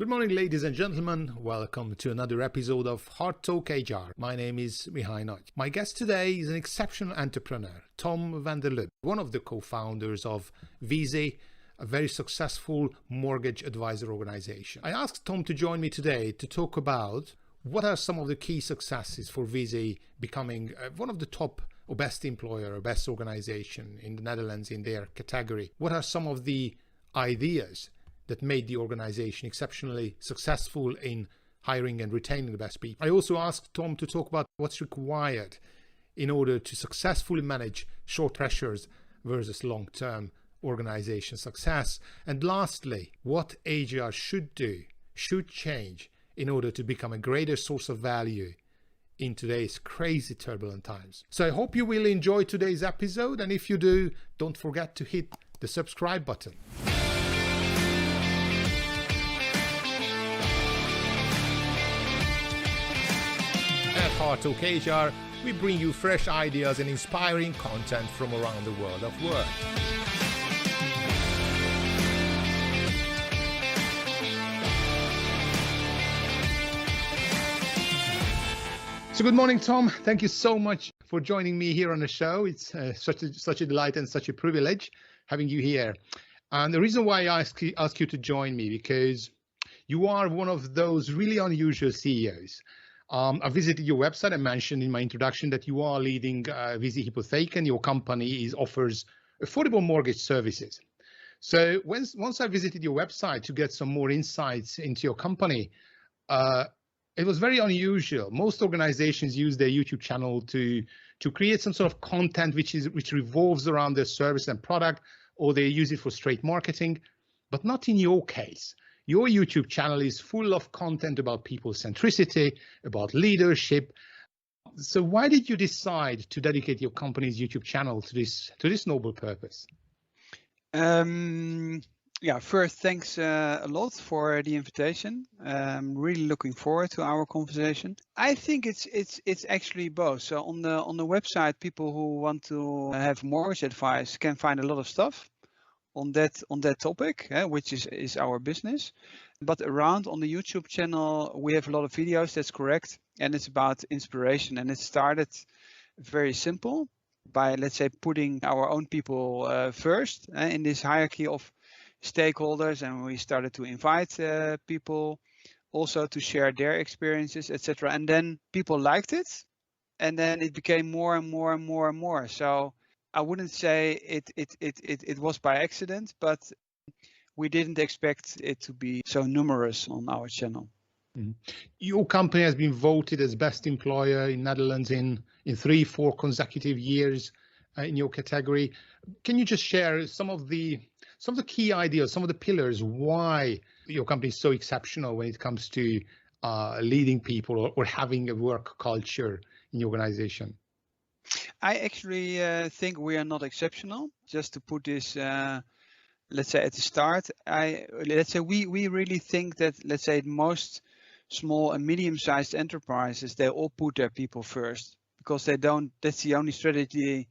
Good morning, ladies and gentlemen. Welcome to another episode of Hard Talk HR. My name is Mihai Nagy. My guest today is an exceptional entrepreneur, Tom van der Lubbe, one of the co-founders of Viisi, a very successful mortgage advisor organization. I asked Tom to join me today to talk about what are some of the key successes for Viisi becoming one of the top or best employer or best organization in the Netherlands in their category. What are some of the ideas that made the organization exceptionally successful in hiring and retaining the best people. I also asked Tom to talk about what's required in order to successfully manage short pressures versus long-term organization success. And lastly, what HR should do, should change in order to become a greater source of value in today's crazy turbulent times. So I hope you will enjoy today's episode. And if you do, don't forget to hit the subscribe button. At Hard Talk HR, we bring you fresh ideas and inspiring content from around the world of work. So good morning, Tom. Thank you so much for joining me here on the show. It's such a delight and such a privilege having you here. And the reason why I ask you to join me, because you are one of those really unusual CEOs. I visited your website. I mentioned in my introduction that you are leading Viisi Hypotheken. Your company offers affordable mortgage services. So once I visited your website to get some more insights into your company, it was very unusual. Most organizations use their YouTube channel to create some sort of content which revolves around their service and product, or they use it for straight marketing, but not in your case. Your YouTube channel is full of content about people centricity, about leadership. So why did you decide to dedicate your company's YouTube channel to this noble purpose? First, thanks a lot for the invitation. I'm really looking forward to our conversation. I think it's actually both. So on the website, people who want to have mortgage advice can find a lot of stuff on that topic, which is our business. But around on the YouTube channel, we have a lot of videos, that's correct. And it's about inspiration. And it started very simple by, let's say, putting our own people first in this hierarchy of stakeholders. And we started to invite people also to share their experiences, etc. And then people liked it. And then it became more and more and more and more. So I wouldn't say it was by accident, but we didn't expect it to be so numerous on our channel. Mm-hmm. Your company has been voted as best employer in Netherlands in 3-4 consecutive years in your category. Can you just share some of the key ideas, some of the pillars why your company is so exceptional when it comes to leading people or having a work culture in your organization? I actually think we are not exceptional. Just to put this, let's say at the start, we really think that, let's say, most small and medium-sized enterprises, they all put their people first because that's the only strategy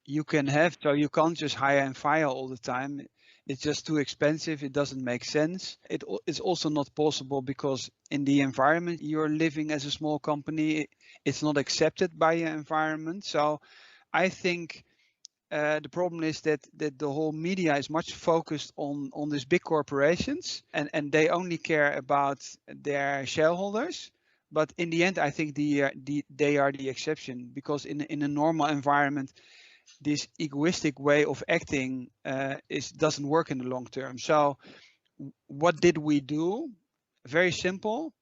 you can have. So you can't just hire and fire all the time. It's just too expensive. It doesn't make sense. It's also not possible because in the environment you're living as a small company, it's not accepted by your environment. So I think the problem is that the whole media is much focused on these big corporations and they only care about their shareholders. But in the end, I think they are the exception because in a normal environment, this egoistic way of acting doesn't work in the long term. So what did we do? Very simple.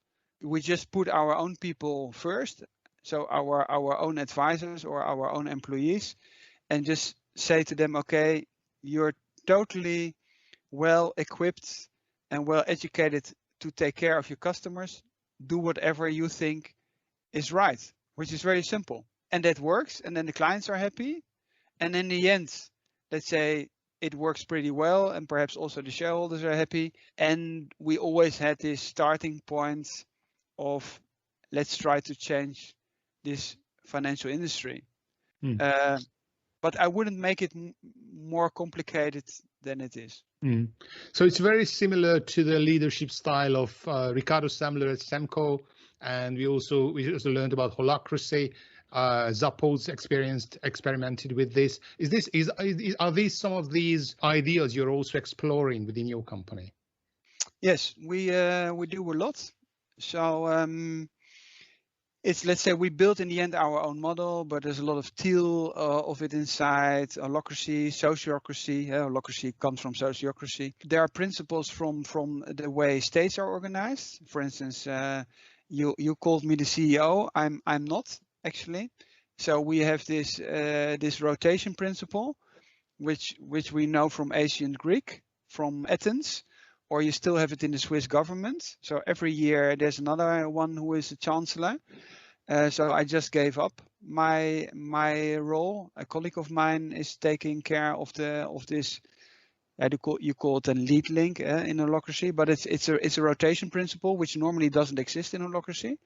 We just put our own people first. So our own advisors or our own employees, and just say to them, okay, you're totally well equipped and well educated to take care of your customers. Do whatever you think is right, which is very simple. And that works. And then the clients are happy. And in the end, let's say it works pretty well, and perhaps also the shareholders are happy. And we always had this starting point of let's try to change this financial industry. But I wouldn't make it more complicated than it is. Mm. So it's very similar to the leadership style of Ricardo Semler at Semco, and we also learned about holacracy. Zappos experimented with this. Are these some of these ideas you're also exploring within your company? Yes, we do a lot. So it's, let's say, we built in the end our own model, but there's a lot of teal of it inside. Holacracy, sociocracy. Holacracy comes from sociocracy. There are principles from the way states are organized. For instance, you called me the CEO. I'm not actually. So we have this rotation principle, which we know from ancient Greek, from Athens, or you still have it in the Swiss government. So every year there's another one who is a chancellor. So I just gave up my role. A colleague of mine is taking care of this. You call it a lead link in holacracy, but it's a rotation principle which normally doesn't exist in holacracy.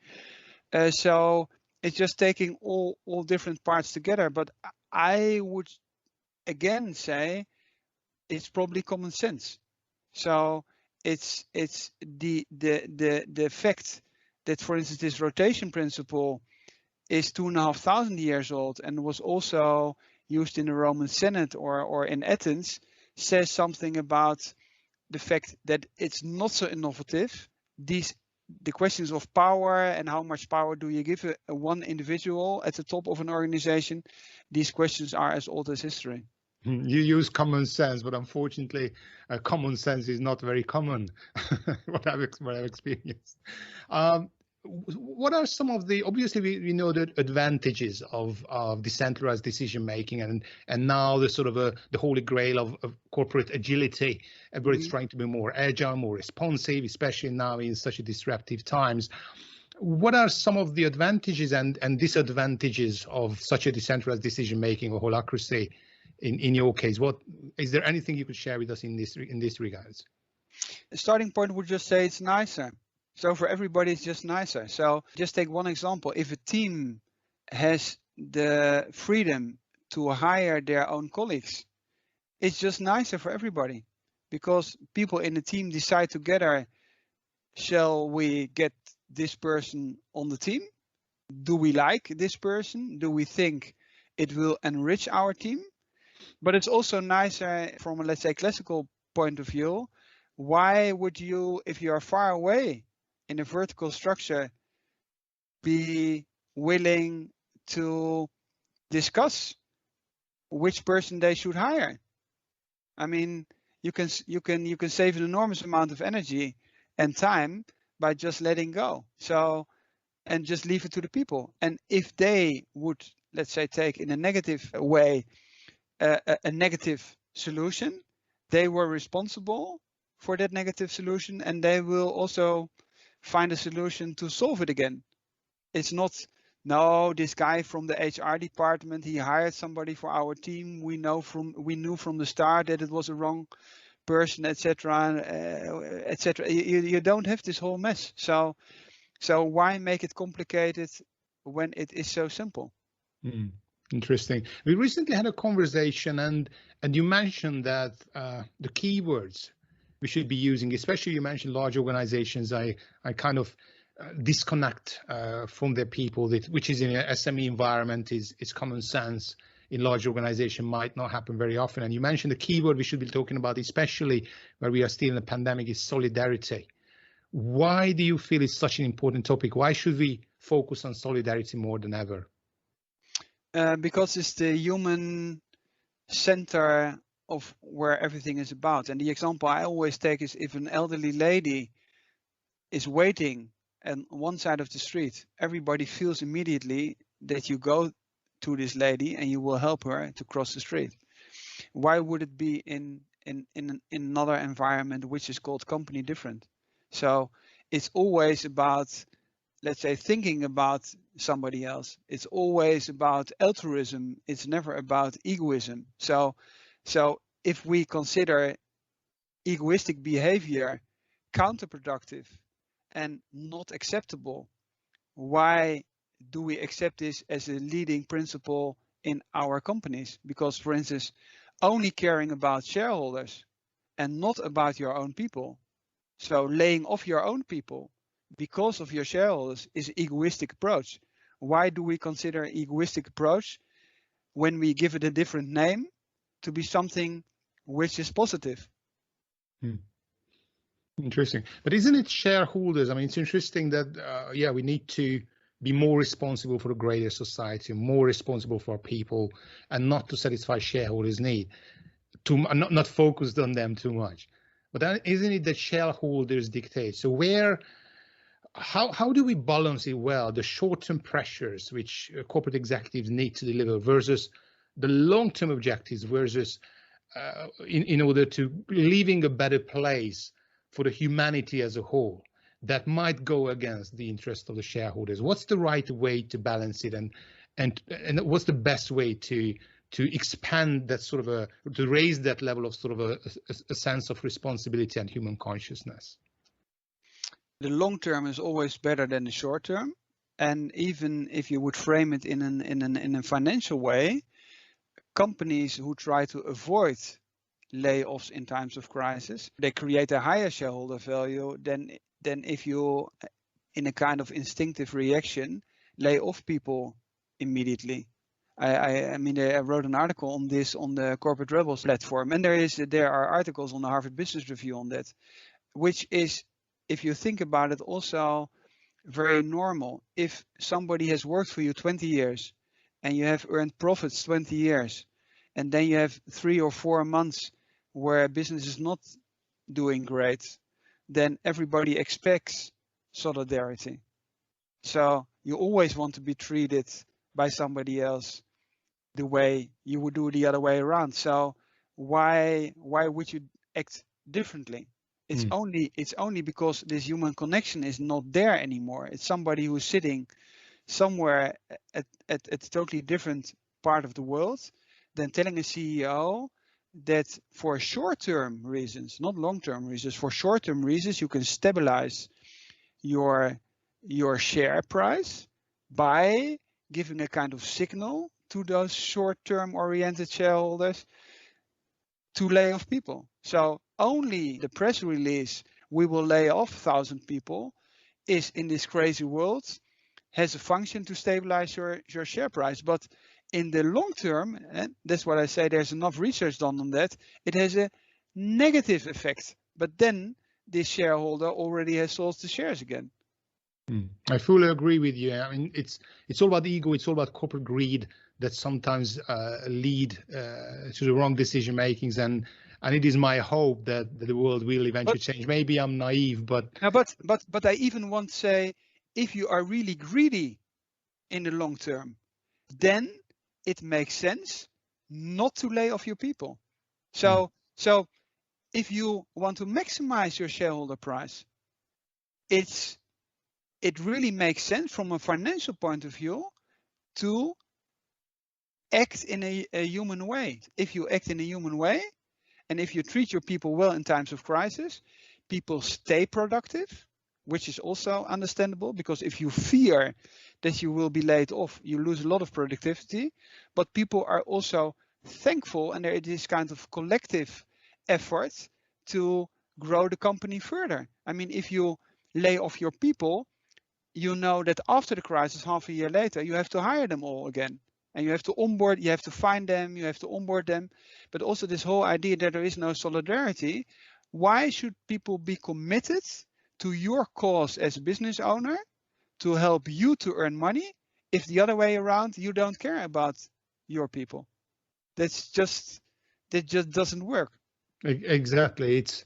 So it's just taking all different parts together. But I would again say it's probably common sense. So it's the fact that, for instance, this rotation principle is 2,500 years old and was also used in the Roman Senate or in Athens, says something about the fact that it's not so innovative. The questions of power and how much power do you give a one individual at the top of an organization, these questions are as old as history. You use common sense, but unfortunately, common sense is not very common. what I've experienced. What are some of the? Obviously, we know the advantages of decentralized decision making, and now the sort of the holy grail of corporate agility. Everybody's trying to be more agile, more responsive, especially now in such a disruptive times. What are some of the advantages and disadvantages of such a decentralized decision making or holacracy? In your case, what is there anything you could share with us in this regards? The starting point would just say it's nicer. So for everybody, it's just nicer. So just take one example. If a team has the freedom to hire their own colleagues, it's just nicer for everybody, because people in the team decide together, shall we get this person on the team? Do we like this person? Do we think it will enrich our team? But it's also nicer from a, let's say, classical point of view. Why would you, if you are far away in a vertical structure, be willing to discuss which person they should hire? I mean, you can save an enormous amount of energy and time by just letting go. So, and just leave it to the people. And if they would, let's say, take in a negative way a negative solution, they were responsible for that negative solution, and they will also find a solution to solve it again. It's not, no, this guy from the HR department, he hired somebody for our team. We knew from the start that it was a wrong person, etc., etc. You don't have this whole mess. So why make it complicated when it is so simple? Interesting. We recently had a conversation, and you mentioned that the keywords we should be using, especially you mentioned large organizations, I kind of disconnect from their people, which is in an SME environment is common sense. In large organization might not happen very often. And you mentioned the keyword we should be talking about, especially where we are still in a pandemic, is solidarity. Why do you feel it's such an important topic? Why should we focus on solidarity more than ever? Because it's the human center of where everything is about. And the example I always take is if an elderly lady is waiting on one side of the street, everybody feels immediately that you go to this lady and you will help her to cross the street. Why would it be in another environment which is called company different? So it's always about, let's say, thinking about somebody else. It's always about altruism. It's never about egoism. So if we consider egoistic behavior counterproductive and not acceptable, why do we accept this as a leading principle in our companies? Because, for instance, only caring about shareholders and not about your own people. So laying off your own people because of your shareholders is an egoistic approach. Why do we consider an egoistic approach when we give it a different name to be something which is positive? Interesting. But isn't it shareholders? I mean, it's interesting that, we need to be more responsible for a greater society, more responsible for our people, and not to satisfy shareholders' need, not focused on them too much. But then isn't it that shareholders dictate? So how do we balance it well, the short-term pressures which corporate executives need to deliver versus the long-term objectives versus in order to leaving a better place for the humanity as a whole that might go against the interest of the shareholders? What's the right way to balance it, and what's the best way to expand that sort of to raise that level of sort of a sense of responsibility and human consciousness? The long term is always better than the short term, and even if you would frame it in a financial way, companies who try to avoid layoffs in times of crisis, they create a higher shareholder value than if you, in a kind of instinctive reaction, lay off people immediately. I mean, I wrote an article on this on the Corporate Rebels platform, and there are articles on the Harvard Business Review on that, which is, if you think about it, also very normal. If somebody has worked for you 20 years and you have earned profits 20 years, and then you have 3 or 4 months where business is not doing great, then everybody expects solidarity. So you always want to be treated by somebody else the way you would do the other way around. So why would you act differently? It's only because this human connection is not there anymore. It's somebody who's sitting somewhere at a totally different part of the world than telling a CEO that for short-term reasons, not long-term reasons, for short-term reasons, you can stabilize your share price by giving a kind of signal to those short-term oriented shareholders to lay off people. So only the press release, we will lay off 1,000 people, is in this crazy world, has a function to stabilize your share price. But in the long term, and that's what I say, there's enough research done on that, it has a negative effect. But then this shareholder already has sold the shares again. I fully agree with you. I mean, it's all about ego. It's all about corporate greed that sometimes lead to the wrong decision makings. And it is my hope that the world will eventually change. Maybe I'm naive, but I even want to say, if you are really greedy in the long term, then it makes sense not to lay off your people. So if you want to maximize your shareholder price, it really makes sense from a financial point of view to act in a human way. If you act in a human way, and if you treat your people well in times of crisis, people stay productive, which is also understandable, because if you fear that you will be laid off, you lose a lot of productivity. But people are also thankful, and there is this kind of collective effort to grow the company further. I mean, if you lay off your people, you know that after the crisis, half a year later, you have to hire them all again. And you have to onboard, you have to find them, you have to onboard them. But also this whole idea that there is no solidarity. Why should people be committed to your cause as a business owner to help you to earn money if the other way around you don't care about your people? That just doesn't work. Exactly. It's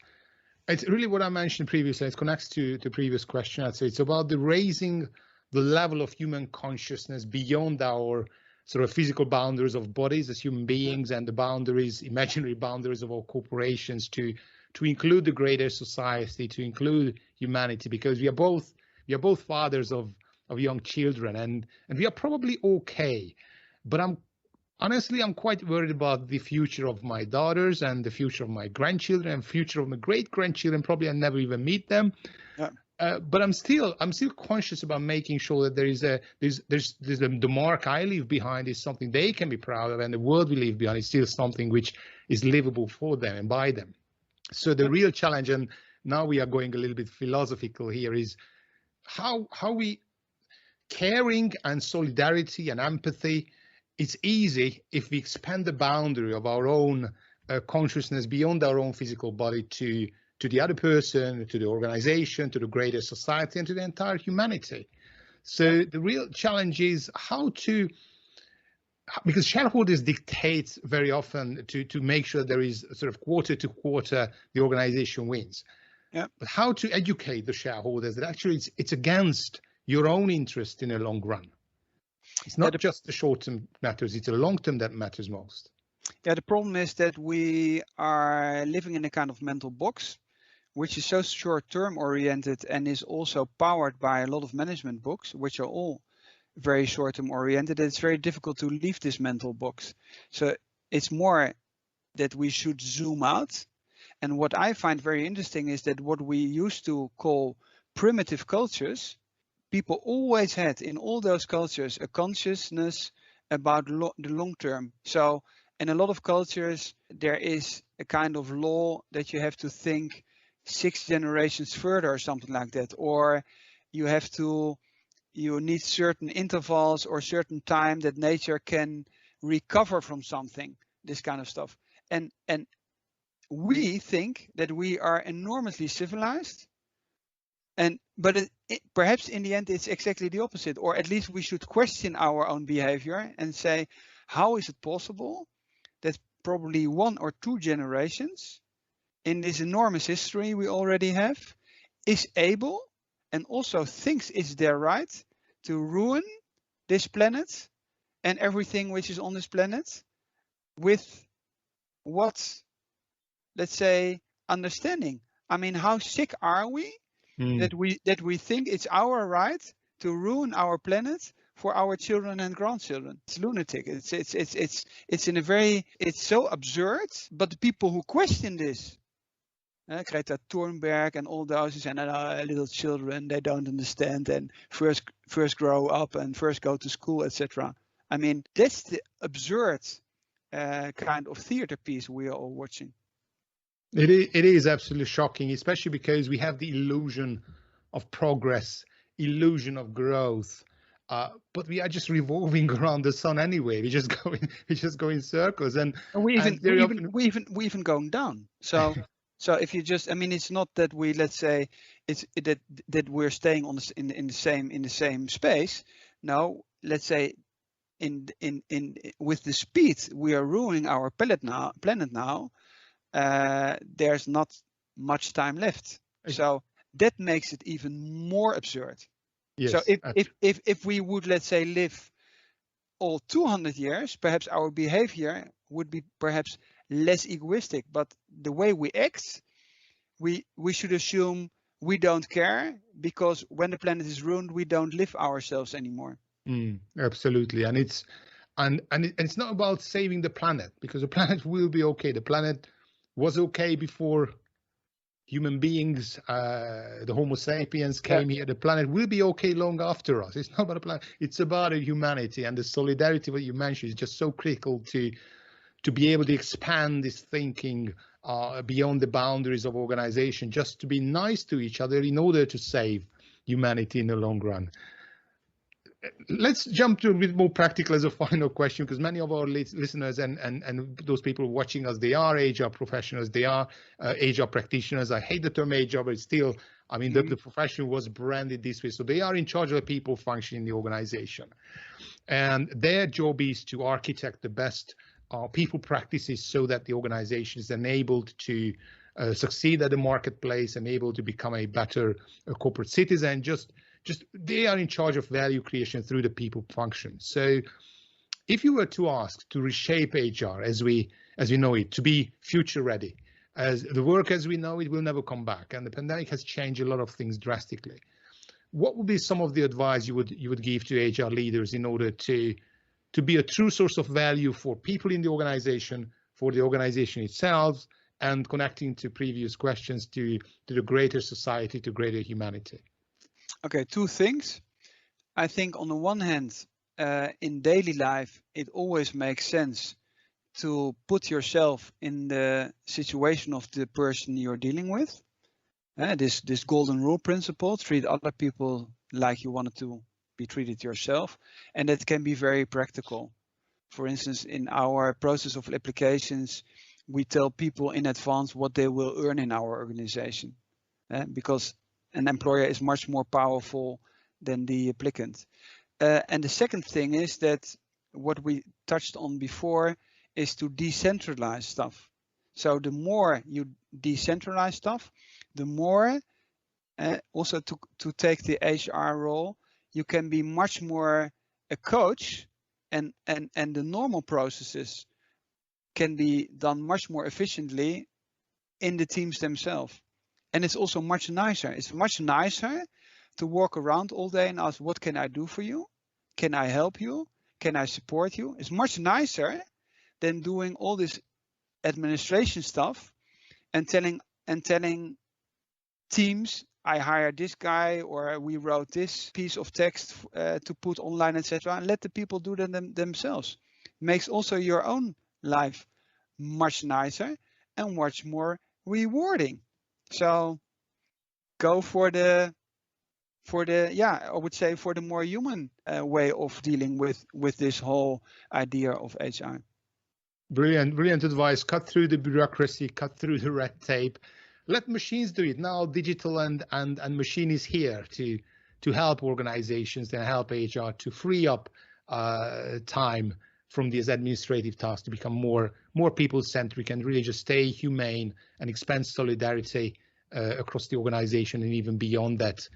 really what I mentioned previously. It connects to the previous question. I'd say it's about raising the level of human consciousness beyond our sort of physical boundaries of bodies as human beings and the boundaries, imaginary boundaries of our corporations to include the greater society, to include humanity, because we are both fathers of young children, and we are probably okay. But honestly, I'm quite worried about the future of my daughters and the future of my grandchildren and future of my great-grandchildren. Probably I never even meet them. Yeah. But I'm still conscious about making sure that there's the mark I leave behind is something they can be proud of, and the world we leave behind is still something which is livable for them and by them. So the real challenge, and now we are going a little bit philosophical here, is how we caring and solidarity and empathy. It's easy if we expand the boundary of our own consciousness beyond our own physical body to the other person, to the organization, to the greater society, and to the entire humanity. So the real challenge is how to, because shareholders dictate very often to make sure there is sort of quarter to quarter the organization wins. Yeah. But how to educate the shareholders that actually it's against your own interest in the long run. It's not just the short term matters, it's the long term that matters most. Yeah, the problem is that we are living in a kind of mental box, which is so short-term oriented and is also powered by a lot of management books, which are all very short-term oriented. It's very difficult to leave this mental box. So it's more that we should zoom out. And what I find very interesting is that what we used to call primitive cultures, people always had in all those cultures a consciousness about the long term. So in a lot of cultures, there is a kind of law that you have to think 6 generations further or something like that, or you need certain intervals or certain time that nature can recover from something, this kind of stuff. And we think that we are enormously civilized, but perhaps in the end it's exactly the opposite, or at least we should question our own behavior and say, how is it possible that probably 1 or 2 generations in this enormous history we already have is able and also thinks it's their right to ruin this planet and everything which is on this planet with what, let's say, understanding. I mean, how sick are we that we think it's our right to ruin our planet for our children and grandchildren? It's lunatic. It's so absurd. But the people who question this, Greta Thunberg and all those, and little children, they don't understand, and first grow up and first go to school, etc. I mean, that's the absurd kind of theater piece we are all watching. It is absolutely shocking, especially because we have the illusion of progress, illusion of growth, but we are just revolving around the sun anyway. We just go in circles, and we even going down. So. So if you just, I mean, it's not that we, let's say, it's that we're staying on in the same space. No, let's say, with the speed we are ruining our planet now, there's not much time left. So that makes it even more absurd. Yes, so if we would, let's say, live all 200 years, perhaps our behavior would be perhaps less egoistic, but the way we act, we should assume we don't care, because when the planet is ruined, we don't live ourselves anymore. Absolutely, and it's not about saving the planet, because the planet will be okay. The planet was okay before human beings, the Homo sapiens came here. The planet will be okay long after us. It's not about the planet, it's about humanity, and the solidarity what you mentioned is just so critical to be able to expand this thinking beyond the boundaries of organization, just to be nice to each other in order to save humanity in the long run. Let's jump to a bit more practical as a final question, because many of our listeners and those people watching us, they are HR professionals, they are HR practitioners. I hate the term HR, but it's still, I mean, the profession was branded this way. So they are in charge of the people function in the organization. And their job is to architect the best people practices so that the organization is enabled to succeed at the marketplace and able to become a better corporate citizen. Just they are in charge of value creation through the people function. So if you were to ask to reshape HR as we know it, to be future ready, as the work as we know it will never come back, and the pandemic has changed a lot of things drastically, what would be some of the advice you would give to HR leaders in order to be a true source of value for people in the organization, for the organization itself, and connecting to previous questions to the greater society, to greater humanity? Okay, two things. I think on the one hand, in daily life, it always makes sense to put yourself in the situation of the person you're dealing with. This golden rule principle, treat other people like you wanted to be treated yourself. And that can be very practical. For instance, in our process of applications, we tell people in advance what they will earn in our organization, because an employer is much more powerful than the applicant. And the second thing is that what we touched on before is to decentralize stuff. So the more you decentralize stuff, the more also to take the HR role, you can be much more a coach, and the normal processes can be done much more efficiently in the teams themselves. And it's also much nicer. It's much nicer to walk around all day and ask, what can I do for you? Can I help you? Can I support you? It's much nicer than doing all this administration stuff and telling teams, I hired this guy, or we wrote this piece of text to put online, etc. And let the people do them themselves. Makes also your own life much nicer and much more rewarding. So go for the I would say for the more human way of dealing with this whole idea of HR. Brilliant advice. Cut through the bureaucracy, cut through the red tape. Let machines do it. Now digital and machine is here to help organizations and help HR to free up time from these administrative tasks to become more people-centric and really just stay humane and expand solidarity across the organization and even beyond that,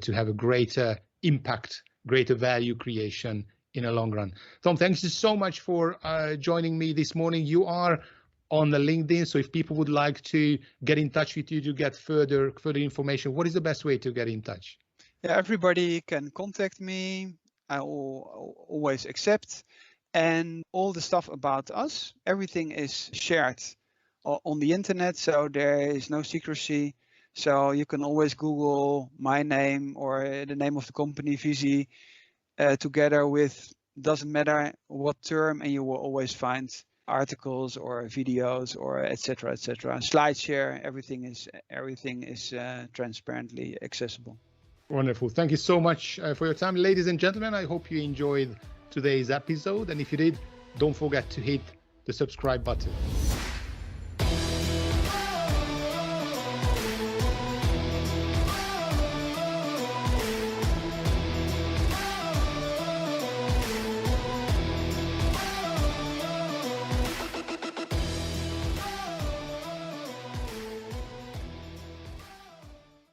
to have a greater impact, greater value creation in the long run. Tom, thanks so much for joining me this morning. You are on the LinkedIn, so if people would like to get in touch with you to get further information, what is the best way to get in touch? Yeah, everybody can contact me. I will always accept. And all the stuff about us, everything is shared on the internet, so there is no secrecy. So you can always Google my name or the name of the company Viisi together with, doesn't matter what term, and you will always find articles or videos or etc. SlideShare, everything is transparently accessible. Wonderful. Thank you so much for your time, ladies and gentlemen. I hope you enjoyed today's episode, and if you did, don't forget to hit the subscribe button.